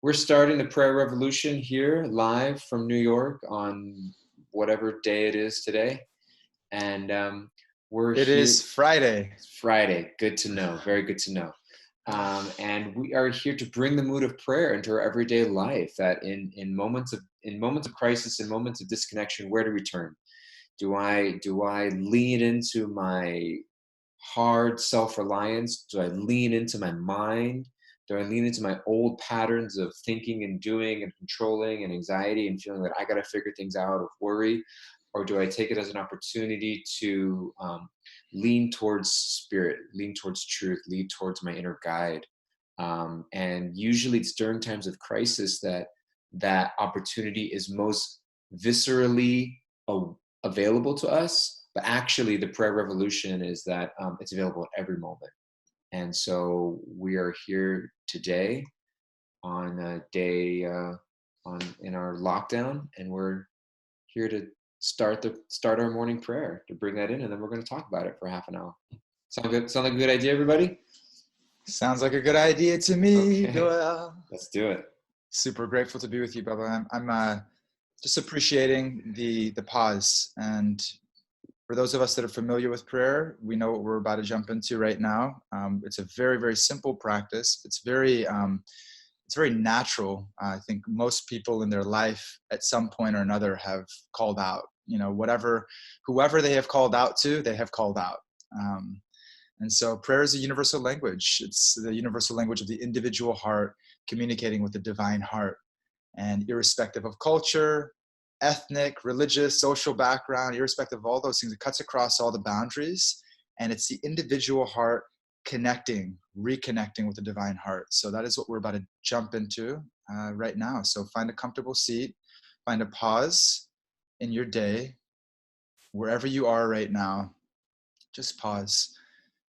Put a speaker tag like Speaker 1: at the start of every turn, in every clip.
Speaker 1: We're starting the prayer revolution here live from New York on whatever day it is today. And we're
Speaker 2: It
Speaker 1: here.
Speaker 2: is Friday.
Speaker 1: Friday. Good to know. Very good to know. And we are here to bring the mood of prayer into our everyday life. That in moments of crisis, in moments of disconnection, where do we turn? Do I lean into my hard self-reliance? Do I lean into my mind? Do I lean into my old patterns of thinking and doing and controlling and anxiety and feeling that I got to figure things out, of worry? Or do I take it as an opportunity to lean towards spirit, lean towards truth, lean towards my inner guide? And usually it's during times of crisis that that opportunity is most viscerally available to us. But actually, the prayer revolution is that it's available at every moment. And so we are here today on a day in our lockdown, and we're here to start our morning prayer, to bring that in, and then we're going to talk about it for half an hour. Sound good? Sound like a good idea, everybody?
Speaker 2: Sounds like a good idea to me,
Speaker 1: Okay.
Speaker 2: Doyal.
Speaker 1: Let's do it.
Speaker 2: Super grateful to be with you, Bubba. I'm just appreciating the pause. And for those of us that are familiar with prayer, we know what we're about to jump into right now. It's a very, very simple practice. It's very natural. I think most people in their life at some point or another have called out. Whoever they have called out to, they have called out. And so prayer is a universal language. It's the universal language of the individual heart communicating with the divine heart. And irrespective of culture, ethnic, religious, social background, irrespective of all those things, it cuts across all the boundaries. And it's the individual heart reconnecting with the divine heart. So that is what we're about to jump into right now. So find a comfortable seat, find a pause in your day, wherever you are right now, just pause.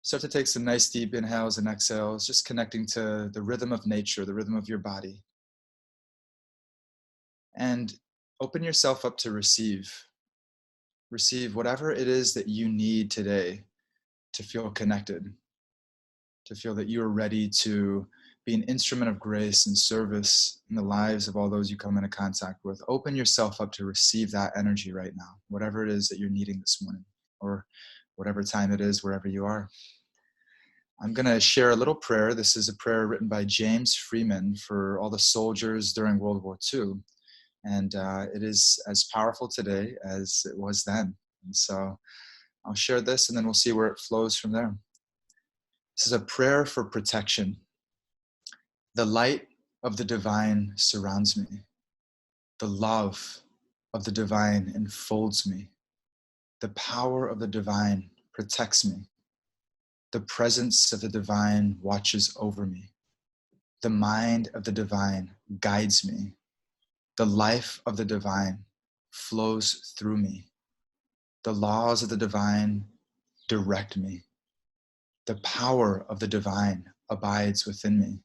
Speaker 2: Start to take some nice deep inhales and exhales, just connecting to the rhythm of nature, the rhythm of your body. And open yourself up to receive. Receive whatever it is that you need today to feel connected, to feel that you are ready to be an instrument of grace and service in the lives of all those you come into contact with. Open yourself up to receive that energy right now, whatever it is that you're needing this morning, or whatever time it is, wherever you are. I'm going to share a little prayer. This is a prayer written by James Freeman for all the soldiers during World War II. And it is as powerful today as it was then. And so I'll share this, and then we'll see where it flows from there. This is a prayer for protection. The light of the divine surrounds me. The love of the divine enfolds me. The power of the divine protects me. The presence of the divine watches over me. The mind of the divine guides me. The life of the divine flows through me. The laws of the divine direct me. The power of the divine abides within me.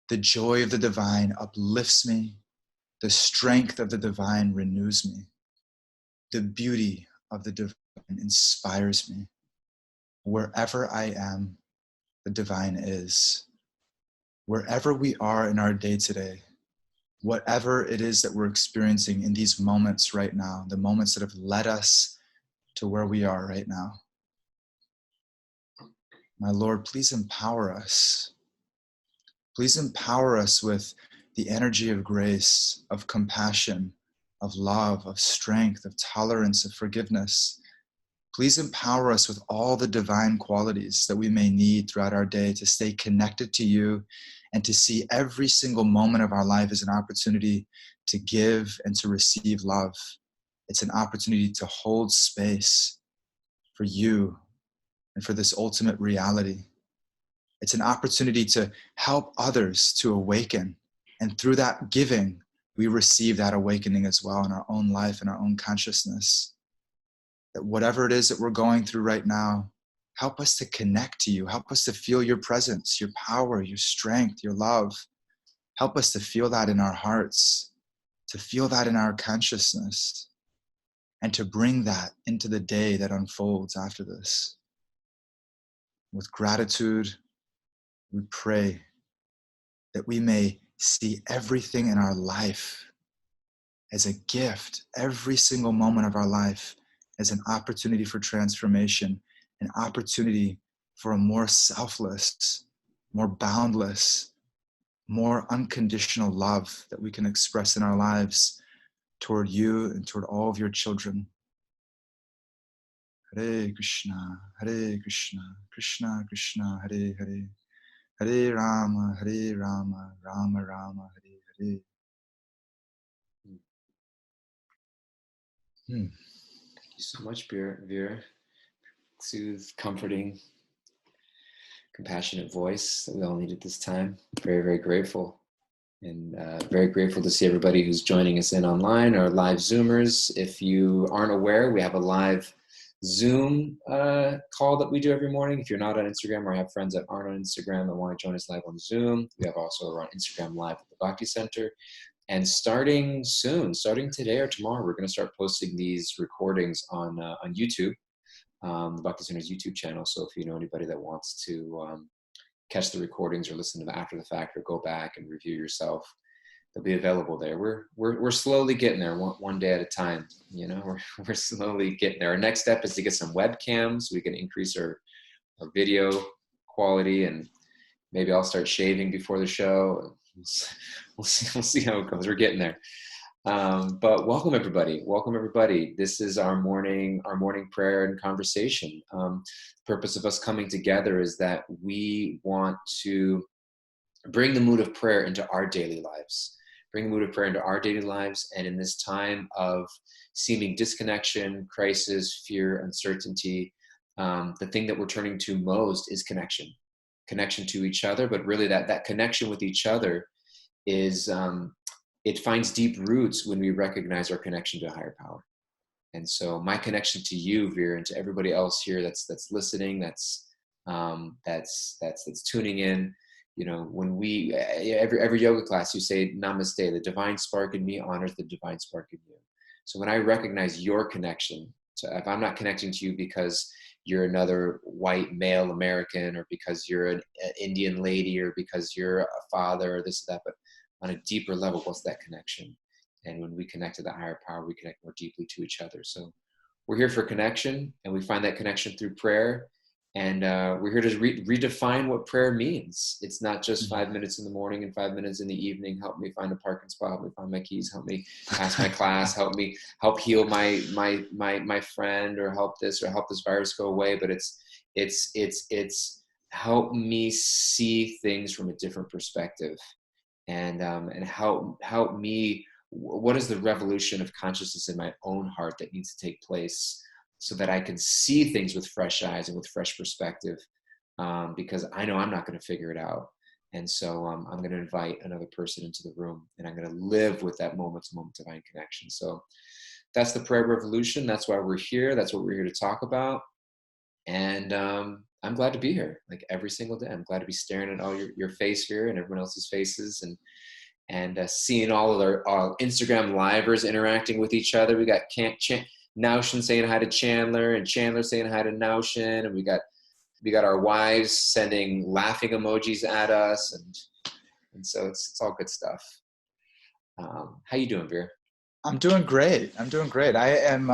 Speaker 2: The joy of the divine uplifts me. The strength of the divine renews me. The beauty of the divine inspires me. Wherever I am, the divine is. Wherever we are in our day today, whatever it is that we're experiencing in these moments right now, the moments that have led us to where we are right now, my Lord, please empower us. Please empower us with the energy of grace, of compassion, of love, of strength, of tolerance, of forgiveness. Please empower us with all the divine qualities that we may need throughout our day to stay connected to you and to see every single moment of our life as an opportunity to give and to receive love. It's an opportunity to hold space for you and for this ultimate reality. It's an opportunity to help others to awaken. And through that giving, we receive that awakening as well in our own life and our own consciousness. That whatever it is that we're going through right now, help us to connect to you. Help us to feel your presence, your power, your strength, your love. Help us to feel that in our hearts, to feel that in our consciousness, and to bring that into the day that unfolds after this. With gratitude, we pray that we may see everything in our life as a gift, every single moment of our life as an opportunity for transformation, an opportunity for a more selfless, more boundless, more unconditional love that we can express in our lives toward you and toward all of your children. Hare Krishna, Krishna Krishna, Hare Hare, Hare Rama, Rama Rama, Hare Hare.
Speaker 1: Thank you so much, Vera. Soothed, comforting, compassionate voice that we all need at this time. Very, very grateful. And very grateful to see everybody who's joining us in online, our live Zoomers. If you aren't aware, we have a live Zoom call that we do every morning. If you're not on Instagram or have friends that aren't on Instagram and want to join us live on Zoom, we have also on Instagram Live at the Bhakti Center. And starting soon, starting today or tomorrow, we're going to start posting these recordings on YouTube, the Bhakti Center's YouTube channel. So if you know anybody that wants to catch the recordings or listen to them after the fact or go back and review yourself, they'll be available there. We're slowly getting there, one day at a time. You know, we're slowly getting there. Our next step is to get some webcams so we can increase our video quality, and maybe I'll start shaving before the show. We'll see how it goes. We're getting there. But welcome everybody. This is our morning prayer and conversation. The purpose of us coming together is that we want to bring the mood of prayer into our daily lives. And in this time of seeming disconnection, crisis, fear, uncertainty, the thing that we're turning to most is connection to each other. But really that connection with each other is, it finds deep roots when we recognize our connection to a higher power. And so my connection to you, Veer, and to everybody else here that's listening, that's tuning in, you know, when we, every yoga class, you say, namaste, the divine spark in me honors the divine spark in you. So when I recognize your connection, so if I'm not connecting to you because you're another white male American, or because you're an Indian lady, or because you're a father, or this or that, but on a deeper level, what's that connection? And when we connect to that higher power, we connect more deeply to each other. So we're here for connection, and we find that connection through prayer. And we're here to redefine what prayer means. It's not just 5 minutes in the morning and 5 minutes in the evening. Help me find a parking spot. Help me find my keys. Help me pass my class. Help heal my friend, or help this virus go away. But it's help me see things from a different perspective, and help me. What is the revolution of consciousness in my own heart that needs to take place, so that I can see things with fresh eyes and with fresh perspective, because I know I'm not going to figure it out. And so I'm going to invite another person into the room, and I'm going to live with that moment-to-moment divine connection. So that's the prayer revolution. That's why we're here. That's what we're here to talk about. And I'm glad to be here, like every single day. I'm glad to be staring at all your face here and everyone else's faces, and seeing all of our Instagram livers interacting with each other. We got Naushin saying hi to Chandler, and Chandler saying hi to Naushin, and we got our wives sending laughing emojis at us, and so it's all good stuff. How you doing, Veer?
Speaker 2: I'm doing great. I am.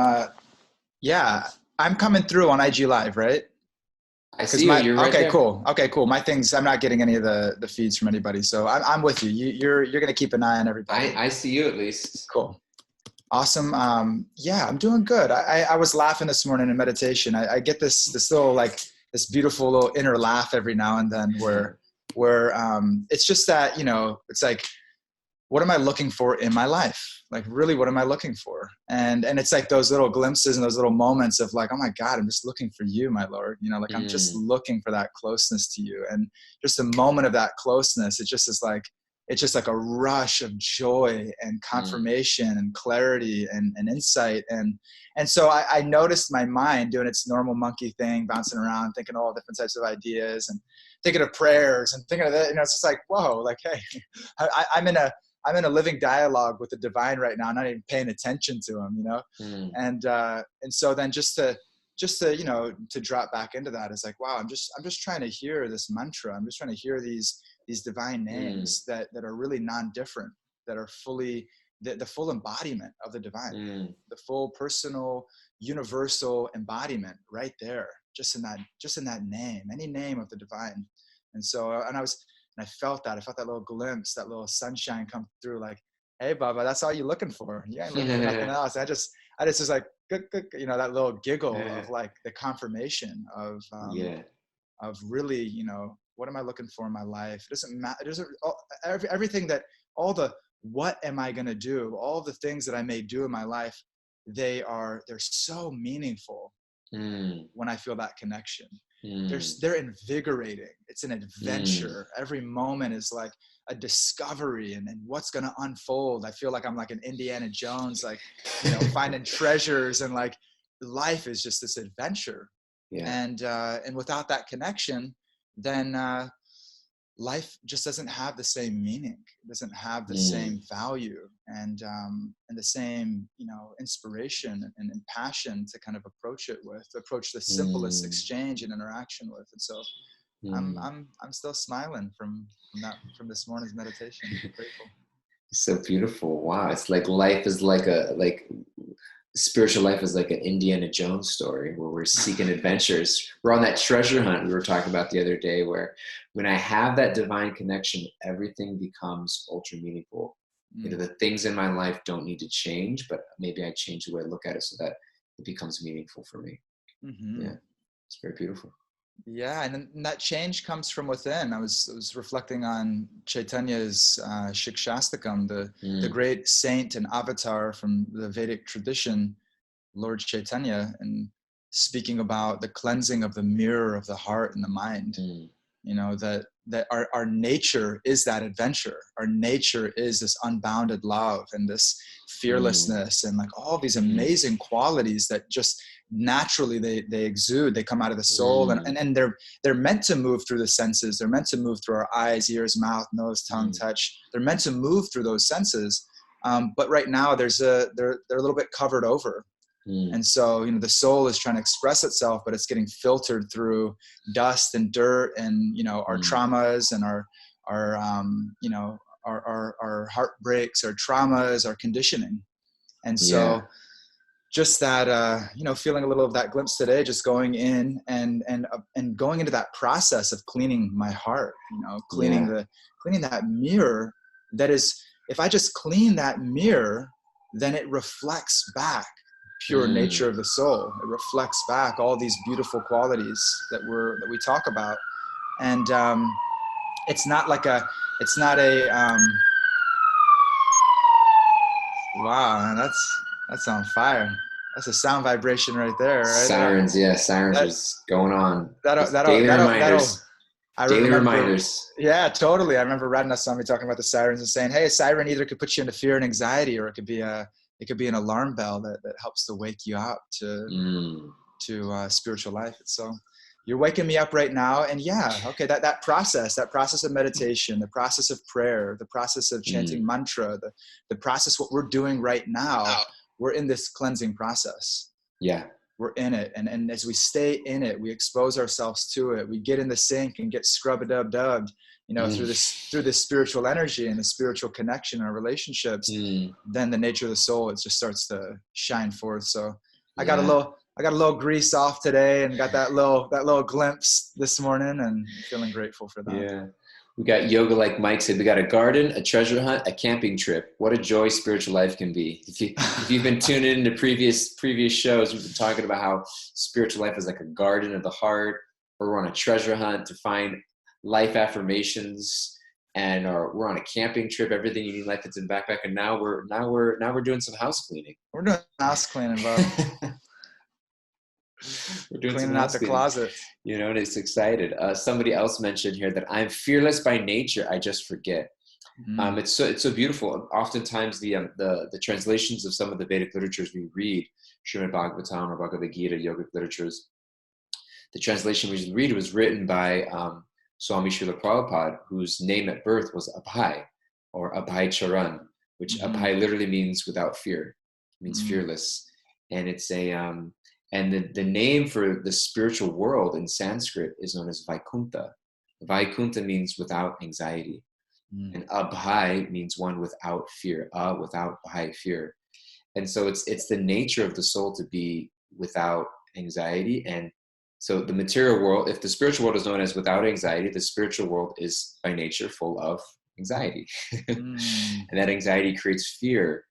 Speaker 2: I'm coming through on IG Live, right?
Speaker 1: I see you. You're right there.
Speaker 2: Okay, cool. My things. I'm not getting any of the feeds from anybody, so I'm with you. You're gonna keep an eye on everybody.
Speaker 1: I see you at least.
Speaker 2: Cool. Awesome. I'm doing good. I was laughing this morning in meditation. I get this little, like, this beautiful little inner laugh every now and then where it's just that, you know, it's like, what am I looking for in my life? Like, really, what am I looking for? And it's like those little glimpses and those little moments of like, oh my God, I'm just looking for you, my Lord. You know, like I'm just looking for that closeness to you. And just a moment of that closeness, it's just like a rush of joy and confirmation and clarity and insight. And so I noticed my mind doing its normal monkey thing, bouncing around, thinking all different types of ideas and thinking of prayers and thinking of that. You know, it's just like, whoa, like, hey, I'm in a living dialogue with the divine right now, not even paying attention to him, you know? And so then just to, you know, to drop back into that is like, wow, I'm just trying to hear this mantra. I'm just trying to hear these these divine names that are really non-different, that are fully the full embodiment of the divine, the full personal universal embodiment right there, just in that name, any name of the divine. And so I felt that little glimpse, that little sunshine come through, like, hey Baba, that's all you're looking for, you ain't looking for nothing else. I just was like, that little giggle of like the confirmation of really, what am I looking for in my life? It doesn't matter. It doesn't, everything that, all the, what am I going to do? All the things that I may do in my life, they're so meaningful when I feel that connection. They're invigorating. It's an adventure. Every moment is like a discovery and what's going to unfold. I feel like I'm like an Indiana Jones, like, finding treasures, and like life is just this adventure. And without that connection, then life just doesn't have the same meaning. It doesn't have the same value and the same, inspiration and passion to kind of approach the simplest exchange and interaction with. And so I'm still smiling from this morning's meditation. I'm grateful.
Speaker 1: So beautiful. Wow. It's like life is like spiritual life is like an Indiana Jones story where we're seeking adventures. We're on that treasure hunt we were talking about the other day, where when I have that divine connection, everything becomes ultra meaningful. The things in my life don't need to change, but maybe I change the way I look at it so that it becomes meaningful for me. Yeah, it's very beautiful.
Speaker 2: Yeah, and that change comes from within. I was reflecting on Chaitanya's Shikshastakam, the great saint and avatar from the Vedic tradition, Lord Chaitanya, and speaking about the cleansing of the mirror of the heart and the mind. That our nature is that adventure. Our nature is this unbounded love and this fearlessness and like all these amazing qualities that just naturally they exude. They come out of the soul, and they're meant to move through the senses. They're meant to move through our eyes, ears, mouth, nose, tongue, touch. They're meant to move through those senses. But right now they're a little bit covered over. And so, the soul is trying to express itself, but it's getting filtered through dust and dirt and, our traumas and our heartbreaks, our traumas, our conditioning. And so just that, feeling a little of that glimpse today, just going in and going into that process of cleaning my heart, cleaning that mirror. That is, if I just clean that mirror, then it reflects back pure nature of the soul. It reflects back all these beautiful qualities that we talk about. And it's not wow, that's on fire. That's a sound vibration right there, right?
Speaker 1: Sirens, sirens is going on.
Speaker 2: Daily reminders.
Speaker 1: Reminders.
Speaker 2: Yeah, totally. I remember Radhanath Swami talking about the sirens and saying, hey, a siren either could put you into fear and anxiety, or it could be an alarm bell that helps to wake you up to spiritual life. So you're waking me up right now. And that process of meditation, the process of prayer, the process of chanting mantra, the process, what we're doing right now, we're in this cleansing process. Yeah. We're in it. And as we stay in it, we expose ourselves to it. We get in the sink and get scrub-a-dub-dubbed, through this spiritual energy and the spiritual connection in our relationships. Then the nature of the soul, it just starts to shine forth. So I got a little grease off today and got that little glimpse this morning, and feeling grateful for that.
Speaker 1: Yeah. We got yoga, like Mike said, we got a garden, a treasure hunt, a camping trip. What a joy spiritual life can be. If you've been tuning into previous shows, we've been talking about how spiritual life is like a garden of the heart, or we're on a treasure hunt to find life affirmations, and we're on a camping trip. Everything you need in life that's in backpack. And now we're doing some house cleaning.
Speaker 2: We're doing house cleaning, bro.
Speaker 1: We're doing
Speaker 2: cleaning out the closet.
Speaker 1: And it's excited. Somebody else mentioned here that I'm fearless by nature. I just forget. It's so beautiful. Oftentimes the translations of some of the Vedic literatures we read, Srimad Bhagavatam or Bhagavad Gita, yogic literatures, the translation we read was written by Swami Srila Prabhupada, whose name at birth was Abhay, or Abhay Charan, which Abhay literally means without fear. It means fearless. And it's and the name for the spiritual world in Sanskrit is known as Vaikuntha. Vaikunta means without anxiety.
Speaker 2: Mm.
Speaker 1: And abhai means one without fear. Without bhai, fear. And so it's the nature of the soul to be without anxiety. And so the material world, if the spiritual world is known as without anxiety, the spiritual world is by nature full of anxiety.
Speaker 2: Mm.
Speaker 1: And that anxiety creates fear.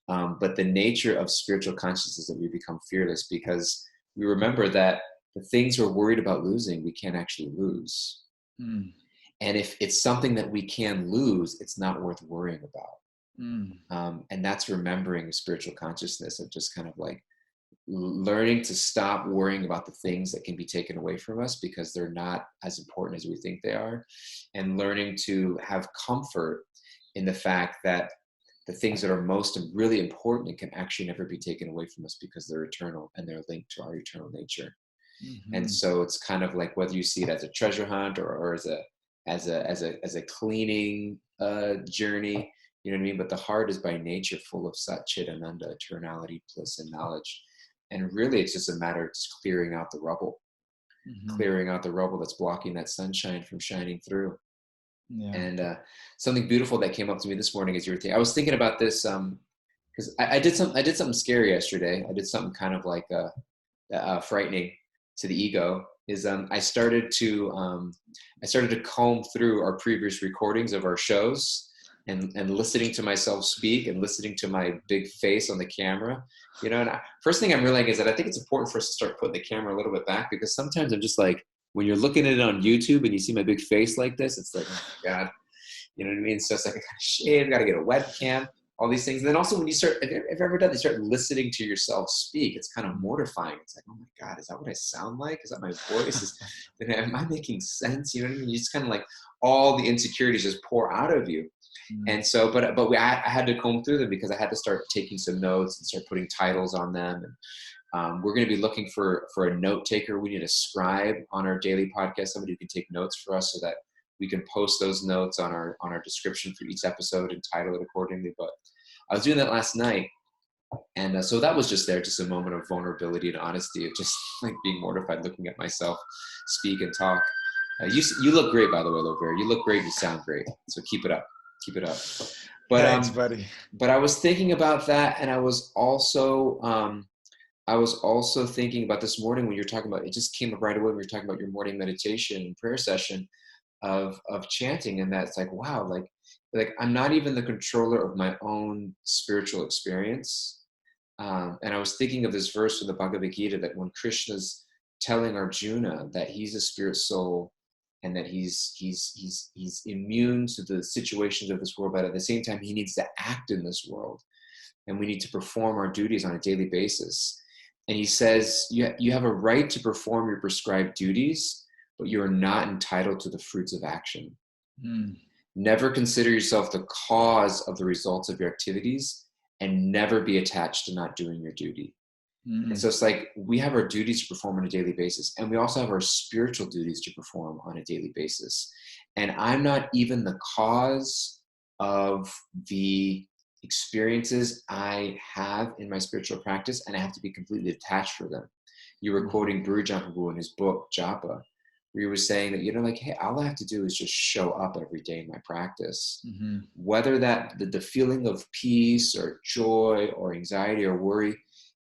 Speaker 1: But the nature of spiritual consciousness is that we become fearless because we remember that the things we're worried about losing, we can't actually lose.
Speaker 2: Mm.
Speaker 1: And if it's something that we can lose, it's not worth worrying about.
Speaker 2: Mm.
Speaker 1: And that's remembering spiritual consciousness of just kind of like learning to stop worrying about the things that can be taken away from us because they're not as important as we think they are, and learning to have comfort in the fact that the things that are most and really important can actually never be taken away from us because they're eternal and they're linked to our eternal nature. And
Speaker 2: Mm-hmm.
Speaker 1: so it's kind of like whether you see it as a treasure hunt or as a cleaning journey, you know what I mean? But the heart is by nature full of Sat Chit Ananda, eternality, bliss, and knowledge. And really, it's just a matter of just
Speaker 2: Mm-hmm.
Speaker 1: clearing out the rubble that's blocking that sunshine from shining through.
Speaker 2: Yeah.
Speaker 1: And something beautiful that came up to me this morning as you were thinking, I was thinking about this because I did something scary yesterday. I did something kind of like frightening to the ego. Is I started to comb through our previous recordings of our shows and listening to myself speak and listening to my big face on the camera, you know. And first thing I'm realizing is that I think it's important for us to start putting the camera a little bit back, because sometimes I'm just like, when you're looking at it on YouTube and you see my big face like this, it's like, oh my God, you know what I mean? So it's like I gotta shave, gotta get a webcam, all these things. And then also when you start, if you've ever done, you start listening to yourself speak, it's kind of mortifying. It's like, oh my God, is that what I sound like? Is that my voice? Am I making sense? You know what I mean? You just kind of like all the insecurities just pour out of you.
Speaker 2: Mm.
Speaker 1: And so, I had to comb through them because I had to start taking some notes and start putting titles on them. And we're going to be looking for a note taker. We need a scribe on our daily podcast, somebody who can take notes for us so that we can post those notes on our description for each episode and title it accordingly. But I was doing that last night. And so that was just a moment of vulnerability and honesty of just like being mortified, looking at myself speak and talk. You look great, by the way, Vira. You look great. You sound great. So keep it up. Keep it up. But
Speaker 2: Thanks, buddy.
Speaker 1: But I was thinking about that, and I was also thinking about this morning when you're talking about, it just came up right away when you're talking about your morning meditation and prayer session of chanting, and that's like, wow, like I'm not even the controller of my own spiritual experience. And I was thinking of this verse from the Bhagavad Gita that when Krishna's telling Arjuna that he's a spirit soul and that he's immune to the situations of this world, but at the same time he needs to act in this world, and we need to perform our duties on a daily basis. And he says, you have a right to perform your prescribed duties, but you are not entitled to the fruits of action.
Speaker 2: Mm.
Speaker 1: Never consider yourself the cause of the results of your activities, and never be attached to not doing your duty.
Speaker 2: Mm.
Speaker 1: And so it's like we have our duties to perform on a daily basis, and we also have our spiritual duties to perform on a daily basis. And I'm not even the cause of the experiences I have in my spiritual practice, and I have to be completely detached from them. You were quoting Guru Jambabu in his book, Japa, where he was saying that, you know, like, hey, all I have to do is just show up every day in my practice.
Speaker 2: Mm-hmm.
Speaker 1: Whether that the feeling of peace or joy or anxiety or worry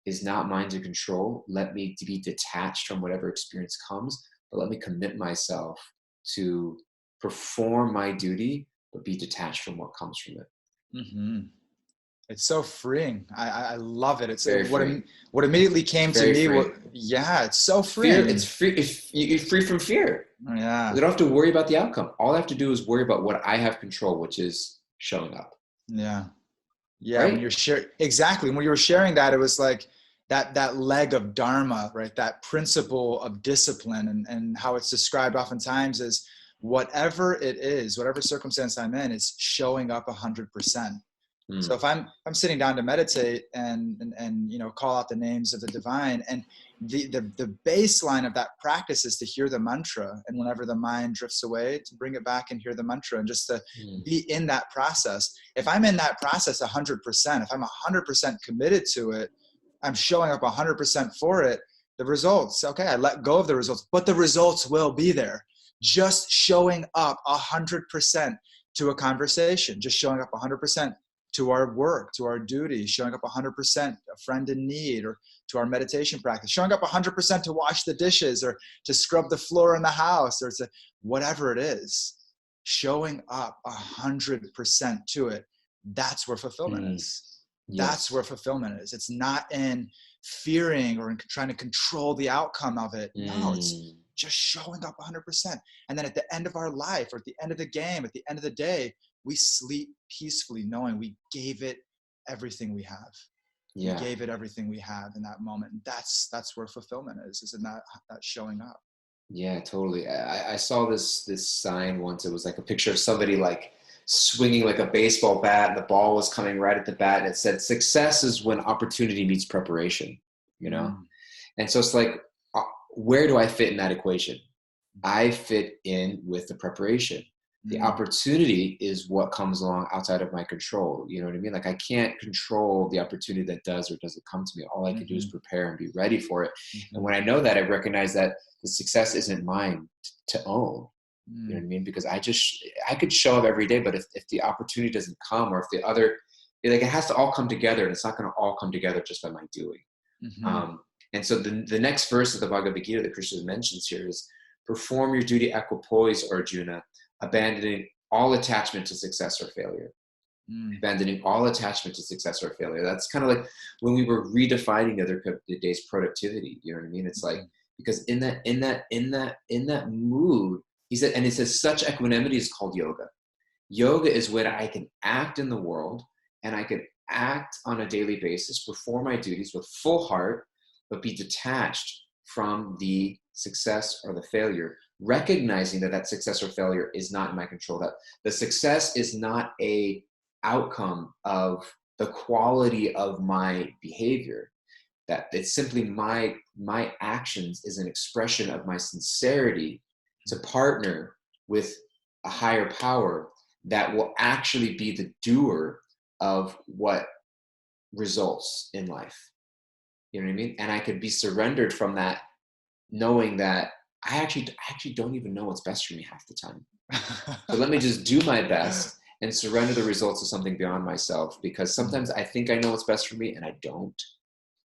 Speaker 1: is not mine to control. Let me to be detached from whatever experience comes, but let me commit myself to perform my duty, but be detached from what comes from it.
Speaker 2: Mm-hmm. It's so freeing. I love it. It's
Speaker 1: Very freeing.
Speaker 2: What immediately came to me. It's so freeing.
Speaker 1: Fear, it's free. You're free from fear.
Speaker 2: Yeah.
Speaker 1: I don't have to worry about the outcome. All I have to do is worry about what I have control, which is showing up.
Speaker 2: Yeah. Yeah.
Speaker 1: Right?
Speaker 2: When you're sharing, exactly. When you were sharing that, it was like that leg of Dharma, right? That principle of discipline, and how it's described oftentimes as whatever it is, whatever circumstance I'm in, is showing up 100%. So if I'm sitting down to meditate and you know, call out the names of the divine, and the baseline of that practice is to hear the mantra, and whenever the mind drifts away, to bring it back and hear the mantra, and just to be in that process. If I'm in that process 100%, if I'm 100% committed to it, I'm showing up 100% for it, the results, okay, I let go of the results, but the results will be there. just showing up 100% to a conversation, just showing up 100% to our work, to our duty, showing up 100% a friend in need, or to our meditation practice, showing up 100% to wash the dishes or to scrub the floor in the house, or to whatever it is, showing up 100% to it. That's where fulfillment is. That's
Speaker 1: Yes.
Speaker 2: where fulfillment is. It's not in fearing or in trying to control the outcome of it. No, it's just showing up 100%. And then at the end of our life, or at the end of the game, at the end of the day, we sleep peacefully knowing we gave it everything we have.
Speaker 1: Yeah.
Speaker 2: We gave it everything we have in that moment. And that's where fulfillment is in that showing up.
Speaker 1: Yeah, totally. I saw this sign once. It was like a picture of somebody like swinging like a baseball bat, and the ball was coming right at the bat, and it said, "Success is when opportunity meets preparation." You know, and so it's like, where do I fit in that equation? I fit in with the preparation. The opportunity is what comes along outside of my control. You know what I mean? Like, I can't control the opportunity that does or doesn't come to me. All I can do is prepare and be ready for it. And when I know that, I recognize that the success isn't mine to own. You know what I mean? Because I could show up every day, but if the opportunity doesn't come, or if the other, like, it has to all come together, and it's not going to all come together just by my doing. And so the next verse of the Bhagavad Gita that Krishna mentions here is, perform your duty equipoise, Arjuna, abandoning all attachment to success or failure. Abandoning all attachment to success or failure. That's kind of like when we were redefining the day's productivity. You know what I mean? It's like, because in that mood, he said, and it says, such equanimity is called yoga. Yoga is when I can act in the world, and I can act on a daily basis, perform my duties with full heart, but be detached from the success or the failure, recognizing that success or failure is not in my control, that the success is not a outcome of the quality of my behavior, that it's simply my actions is an expression of my sincerity to partner with a higher power that will actually be the doer of what results in life. You know what I mean? And I could be surrendered from that, knowing that I actually don't even know what's best for me half the time. So let me just do my best and surrender the results of something beyond myself, because sometimes I think I know what's best for me and I don't.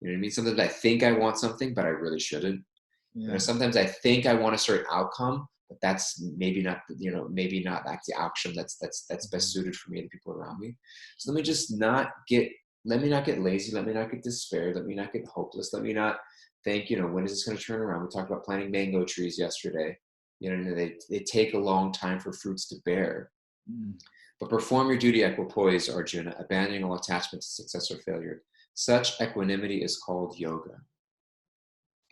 Speaker 1: You know what I mean? Sometimes I think I want something, but I really shouldn't. You know, sometimes I think I want a certain outcome, but that's maybe not that's the outcome that's best suited for me and the people around me. So let me not get lazy. Let me not get despair. Let me not get hopeless. Let me not think, when is this going to turn around? We talked about planting mango trees yesterday. They take a long time for fruits to bear. But perform your duty equipoise, Arjuna, abandoning all attachment to success or failure. Such equanimity is called yoga.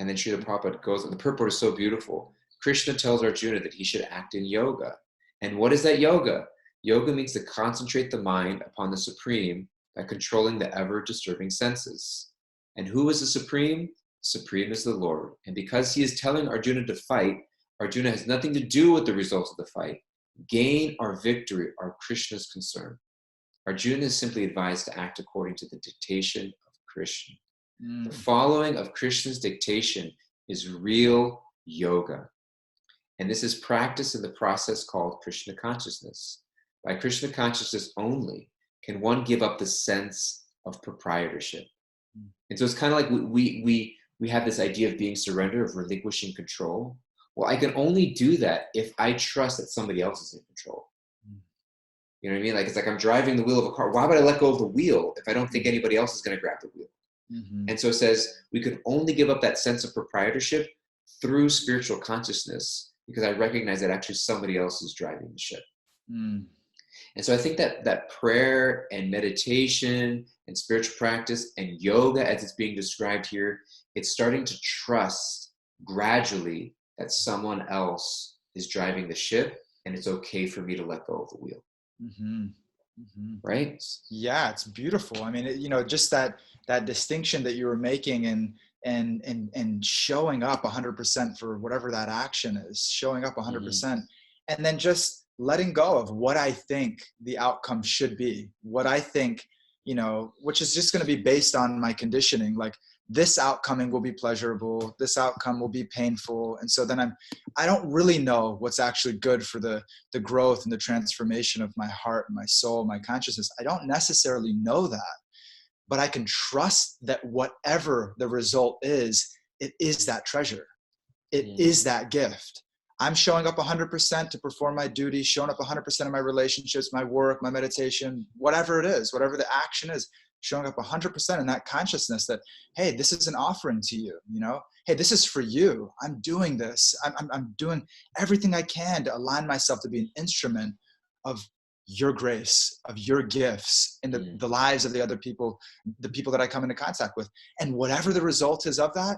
Speaker 1: And then Srila Prabhupada goes, and the purport is so beautiful. Krishna tells Arjuna that he should act in yoga. And what is that yoga? Yoga means to concentrate the mind upon the Supreme by controlling the ever-disturbing senses. And who is the Supreme? The Supreme is the Lord. And because he is telling Arjuna to fight, Arjuna has nothing to do with the results of the fight. Gain or victory are Krishna's concern. Arjuna is simply advised to act according to the dictation of Krishna. The following of Krishna's dictation is real yoga. And this is practiced in the process called Krishna consciousness. By Krishna consciousness only can one give up the sense of proprietorship. And so it's kind of like we have this idea of being surrender, of relinquishing control. Well, I can only do that if I trust that somebody else is in control. You know what I mean? Like, it's like I'm driving the wheel of a car. Why would I let go of the wheel if I don't think anybody else is going to grab the wheel? And so it says we could only give up that sense of proprietorship through spiritual consciousness, because I recognize that actually somebody else is driving the ship. And so I think that prayer and meditation and spiritual practice and yoga, as it's being described here, it's starting to trust gradually that someone else is driving the ship, and it's okay for me to let go of the wheel. Right?
Speaker 2: Yeah, it's beautiful. I mean, just that distinction that you were making, and showing up 100% for whatever that action is, showing up 100%, and then just letting go of what I think the outcome should be, what I think, which is just going to be based on my conditioning. Like, this outcome will be pleasurable, this outcome will be painful. And so then I don't really know what's actually good for the growth and the transformation of my heart, my soul, my consciousness. I don't necessarily know that, but I can trust that whatever the result is, it is that treasure. It is that gift. I'm showing up 100% to perform my duty, showing up 100% in my relationships, my work, my meditation, whatever it is, whatever the action is, showing up 100% in that consciousness that, hey, this is an offering to you, you know, hey, this is for you. I'm doing this. I'm doing everything I can to align myself to be an instrument of your grace, of your gifts in the lives of the other people, the people that I come into contact with. And whatever the result is of that,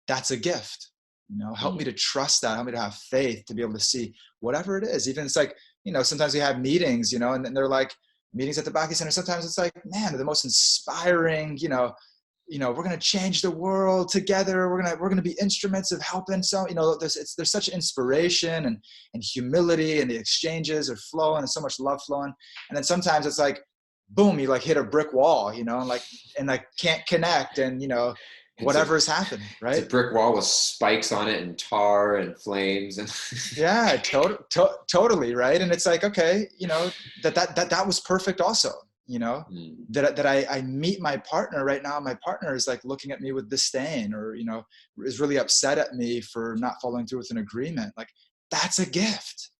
Speaker 2: that's a gift. You know, help me to trust that, help me to have faith to be able to see whatever it is. Even it's like, you know, sometimes we have meetings, you know, and they're like meetings at the Bhakti Center. Sometimes it's like, man, they're the most inspiring, you know, we're going to change the world together. We're going to be instruments of helping. So, you know, there's such inspiration and humility, and the exchanges are flowing and so much love flowing. And then sometimes it's like, boom, you like hit a brick wall, you know, and can't connect, and, you know, whatever has happened, right?
Speaker 1: It's a brick wall with spikes on it and tar and flames and
Speaker 2: yeah, totally, right? And it's like, okay, you know, that was perfect also, you know, that I meet my partner right now. My partner is like looking at me with disdain, or, you know, is really upset at me for not following through with an agreement. Like, that's a gift.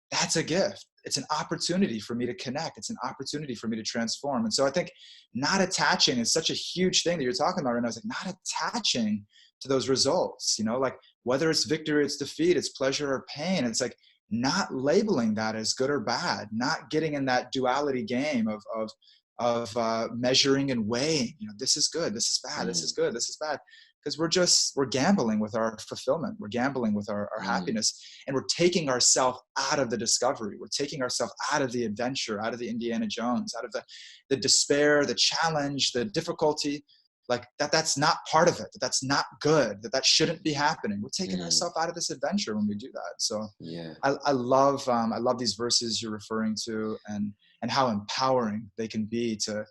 Speaker 2: That's a gift. It's an opportunity for me to connect. It's an opportunity for me to transform. And so I think not attaching is such a huge thing that you're talking about right now. It's like not attaching to those results, you know, like whether it's victory, it's defeat, it's pleasure or pain. It's like not labeling that as good or bad, not getting in that duality game of measuring and weighing, you know, this is good, this is bad, this is good, this is bad. Because we're gambling with our fulfillment. We're gambling with our happiness, and we're taking ourselves out of the discovery. We're taking ourselves out of the adventure, out of the Indiana Jones, out of the despair, the challenge, the difficulty. Like that's not part of it. That's not good. That shouldn't be happening. We're taking ourselves out of this adventure when we do that. So
Speaker 1: yeah,
Speaker 2: I love these verses you're referring to, and how empowering they can be to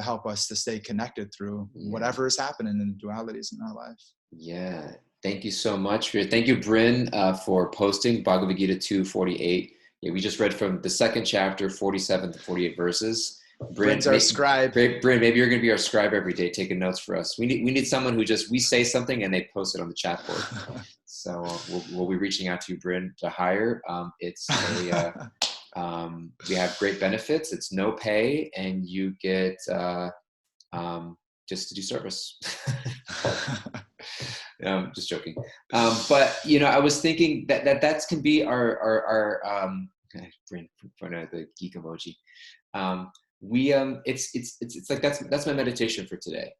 Speaker 2: help us to stay connected through whatever is happening in the dualities in our life.
Speaker 1: Yeah. Thank you so much. Thank you, Bryn, for posting Bhagavad Gita 2:48. Yeah, we just read from the second chapter, 47 to 48 verses.
Speaker 2: Bryn's our scribe.
Speaker 1: Bryn, maybe you're going to be our scribe every day, taking notes for us. We need someone who we say something and they post it on the chat board. So we'll be reaching out to you, Bryn, to hire. It's we have great benefits. It's no pay, and you get just to do service. Just joking. But you know, I was thinking that can be our Bryn, for the geek emoji. It's like that's my meditation for today,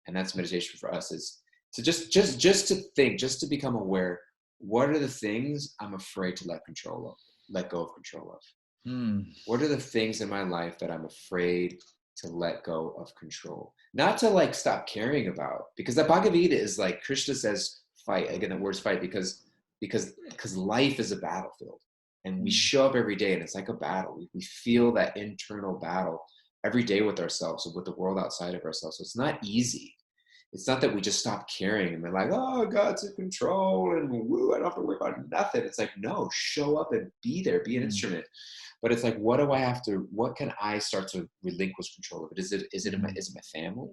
Speaker 1: and that's meditation for us, is to just to think, just to become aware. What are the things I'm afraid to let go of control of? What are the things in my life that I'm afraid to let go of control? Not to like stop caring about, because the Bhagavad Gita is like, Krishna says fight. Again, the words fight because life is a battlefield, and we show up every day and it's like a battle. We feel that internal battle every day with ourselves and with the world outside of ourselves. So it's not easy. It's not that we just stop caring and we're like, oh, God's in control and woo, I don't have to worry about nothing. It's like, no, show up and be there, be an instrument. But it's like, what can I start to relinquish control of it? Is it my family?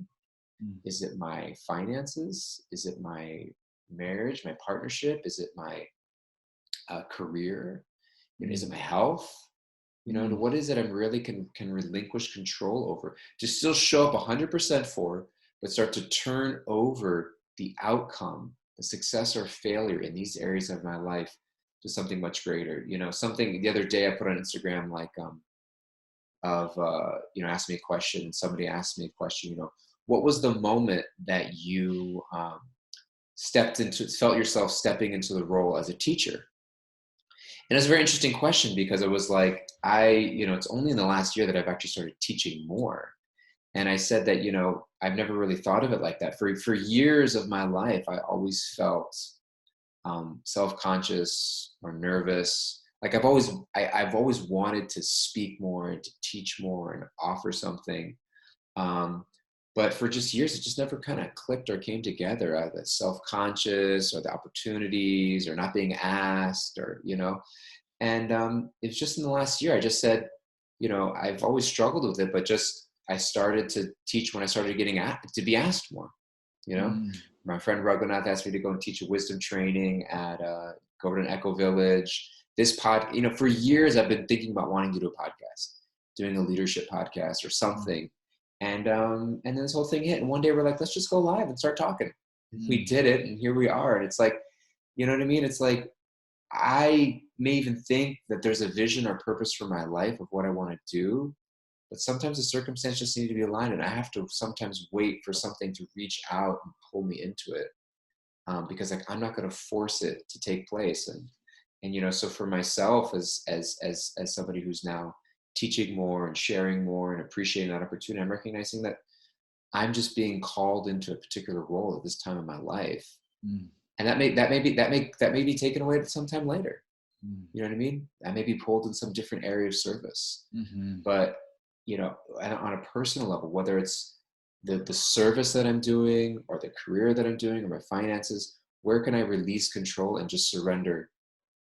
Speaker 1: Is it my finances? Is it my marriage, my partnership? Is it my career? You know, is it my health? You know, what is it I'm really can relinquish control over? To still show up 100% for, but start to turn over the outcome, the success or failure in these areas of my life to something much greater. You know, something the other day I put on Instagram, like, you know, asked me a question. Somebody asked me a question, you know, what was the moment that you felt yourself stepping into the role as a teacher? And it's a very interesting question, because it was like, you know, it's only in the last year that I've actually started teaching more. And I said that, you know, I've never really thought of it like that. For years of my life, I always felt self-conscious or nervous. Like I've always wanted to speak more and to teach more and offer something. But for just years, it just never kind of clicked or came together. The self-conscious or the opportunities or not being asked or, and it's just in the last year, I just said, I've always struggled with it, but just I started to teach when I started getting to be asked more.
Speaker 2: Mm,
Speaker 1: My friend Raghunath asked me to go and teach a wisdom training at go to an eco village. For years I've been thinking about wanting to do a podcast, doing a leadership podcast or
Speaker 2: mm,
Speaker 1: something. And then this whole thing hit. And one day we're like, let's just go live and start talking. We
Speaker 2: mm,
Speaker 1: did it, and here we are. And it's like, you know what I mean? It's like I may even think that there's a vision or purpose for my life of what I want to do, but sometimes the circumstances just need to be aligned, and I have to sometimes wait for something to reach out and pull me into it, because like I'm not going to force it to take place. And so for myself, as somebody who's now teaching more and sharing more and appreciating that opportunity, I'm recognizing that I'm just being called into a particular role at this time in my life,
Speaker 2: mm,
Speaker 1: and that may be taken away at some time later.
Speaker 2: mm,
Speaker 1: You know what I mean? I may be pulled in some different area of service.
Speaker 2: mhm.
Speaker 1: But, on a personal level, whether it's the service that I'm doing or the career that I'm doing or my finances, where can I release control and just surrender,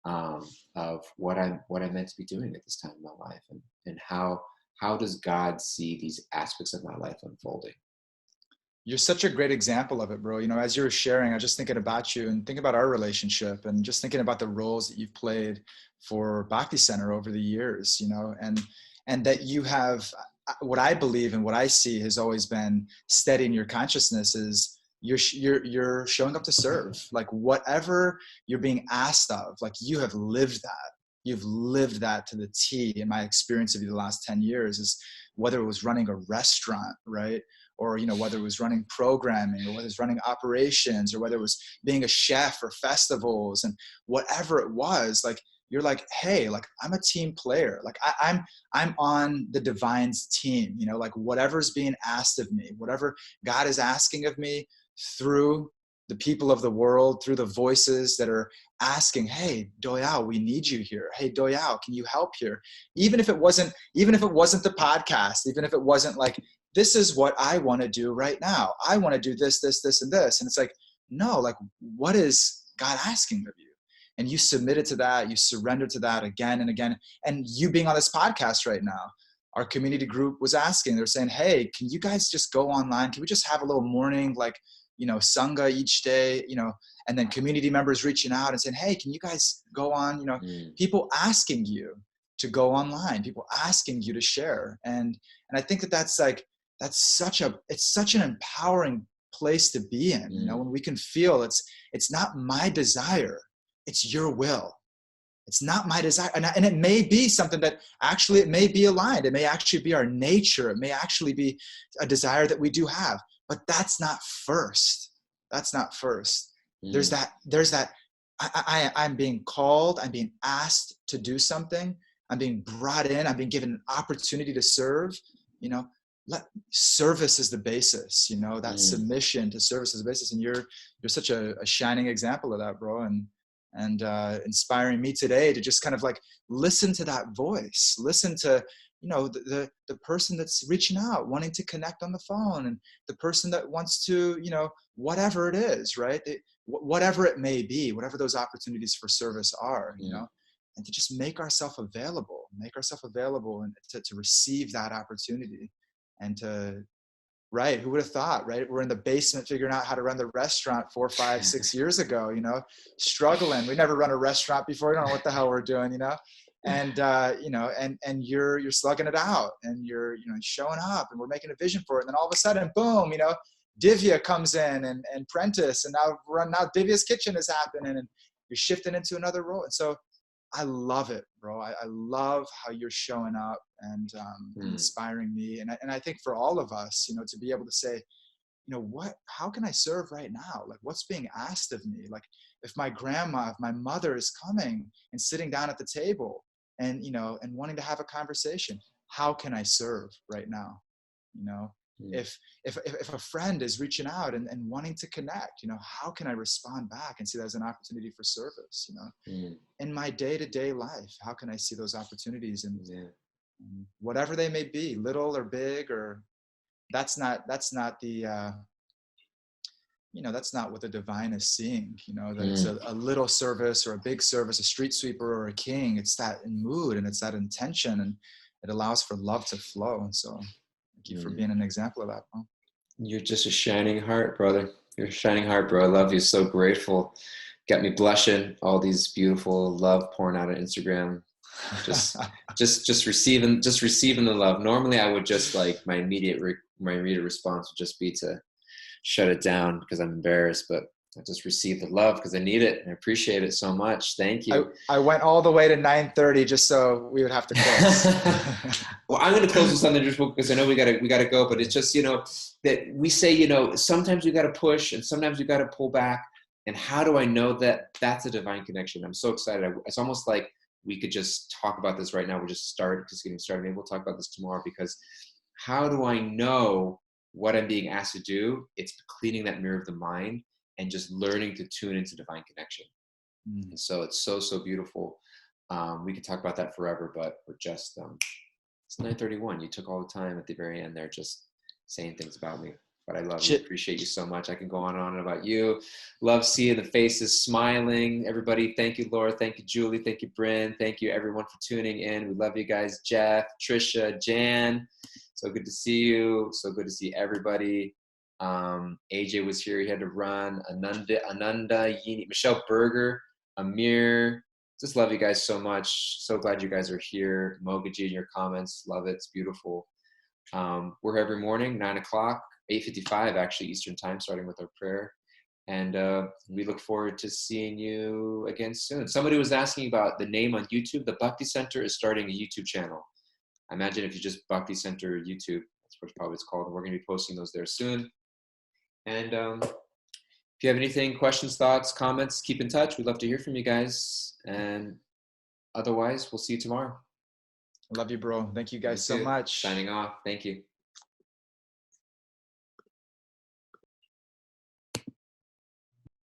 Speaker 1: of what I'm meant to be doing at this time in my life, and how does God see these aspects of my life unfolding?
Speaker 2: You're such a great example of it, bro. As you were sharing, I was just thinking about you and thinking about our relationship and just thinking about the roles that you've played for Bhakti Center over the years, and that you have what I believe and what I see has always been steady in your consciousness is you're showing up to serve. Like whatever you're being asked of, like you have lived that. You've lived that to the T in my experience of you the last 10 years is whether it was running a restaurant, right? Or whether it was running programming or whether it was running operations or whether it was being a chef or festivals and whatever it was, like you're like, hey, like I'm a team player, like I'm on the divine's team, like whatever's being asked of me, whatever God is asking of me through the people of the world, through the voices that are asking, hey Doyal, we need you here, hey Doyal, can you help here, even if it wasn't the podcast, even if it wasn't like, this is what I want to do right now. I want to do this, this, this, and this. And it's like, no, like, what is God asking of you? And you submitted to that, you surrendered to that again and again. And you being on this podcast right now, our community group was asking, they're saying, hey, can you guys just go online? Can we just have a little morning, like, Sangha each day, and then community members reaching out and saying, hey, can you guys go on?
Speaker 1: Mm,
Speaker 2: People asking you to go online, people asking you to share. And I think it's such an empowering place to be in,
Speaker 1: mm,
Speaker 2: when we can feel it's not my desire, it's your will. It's not my desire. And it may be something that actually it may be aligned. It may actually be our nature. It may actually be a desire that we do have, but that's not first. That's not first. There's
Speaker 1: mm,
Speaker 2: that I'm being called, I'm being asked to do something. I'm being brought in, I'm being given an opportunity to serve, you know, let service is the basis, that
Speaker 1: mm,
Speaker 2: submission to service is the basis. And you're such a shining example of that, bro. And inspiring me today to just kind of like listen to that voice, listen to the person that's reaching out, wanting to connect on the phone, and the person that wants to, whatever it is, right? Whatever it may be, whatever those opportunities for service are,
Speaker 1: mm,
Speaker 2: and to just make ourselves available and to receive that opportunity. And to Right. Who would have thought, right? We're in the basement figuring out how to run the restaurant 4, 5, 6 years ago, struggling. We never run a restaurant before. We don't know what the hell we're doing, and you're slugging it out and you're, showing up, and we're making a vision for it. And then all of a sudden, boom, Divya comes in and Prentice, and now Divya's kitchen is happening, and you're shifting into another role. And so I love it, bro. I love how you're showing up and
Speaker 1: mm,
Speaker 2: inspiring me. And I think for all of us, to be able to say, how can I serve right now? Like, what's being asked of me? Like, if my mother is coming and sitting down at the table and, and wanting to have a conversation, how can I serve right now? You know,
Speaker 1: mm,
Speaker 2: if a friend is reaching out and wanting to connect, how can I respond back and see that as an opportunity for service?
Speaker 1: mm,
Speaker 2: In my day-to-day life, how can I see those opportunities, and
Speaker 1: yeah.
Speaker 2: whatever they may be, little or big, or that's not the that's not what the divine is seeing, that it's
Speaker 1: Mm,
Speaker 2: a little service or a big service, a street sweeper or a king. It's that mood and it's that intention, and it allows for love to flow. And so thank you for
Speaker 1: mm.
Speaker 2: being an example of that, Paul.
Speaker 1: You're just a shining heart, brother. You're a shining heart, bro. I love you. So grateful. Got me blushing. All these beautiful love pouring out on Instagram. Just, just receiving the love. Normally, I would just like my immediate response would just be to shut it down because I'm embarrassed. But I just receive the love because I need it and I appreciate it so much. Thank you.
Speaker 2: I went all the way to 9:30 just so we would have to close.
Speaker 1: Well, I'm going to close with something just because I know we gotta go, but it's just, that we say, sometimes we got to push and sometimes we got to pull back. And how do I know that that's a divine connection? I'm so excited. It's almost like we could just talk about this right now. We're just getting started. Maybe we'll talk about this tomorrow, because how do I know what I'm being asked to do? It's cleaning that mirror of the mind and just learning to tune into divine connection.
Speaker 2: Mm.
Speaker 1: And so it's so, so beautiful. We could talk about that forever, but we're just, it's 9:31. You took all the time at the very end there, just saying things about me. But I love you. Appreciate you so much. I can go on and on about you. Love seeing the faces smiling. Everybody, thank you, Laura. Thank you, Julie. Thank you, Bryn. Thank you, everyone, for tuning in. We love you guys. Jeff, Trisha, Jan. So good to see you. So good to see everybody. AJ was here. He had to run. Ananda, Yini, Michelle Berger, Amir. Just love you guys so much. So glad you guys are here. Mogaji in your comments. Love it. It's beautiful. We're here every morning, 9 o'clock, 8:55 actually Eastern time, starting with our prayer. And we look forward to seeing you again soon. Somebody was asking about the name on YouTube. The Bhakti Center is starting a YouTube channel. I imagine if you just Bhakti Center YouTube, that's what probably it's called. And we're going to be posting those there soon. And if you have anything, questions, thoughts, comments, keep in touch. We'd love to hear from you guys. And otherwise, we'll see you tomorrow.
Speaker 2: I love you, bro. Thank you guys so much.
Speaker 1: Signing off. Thank you.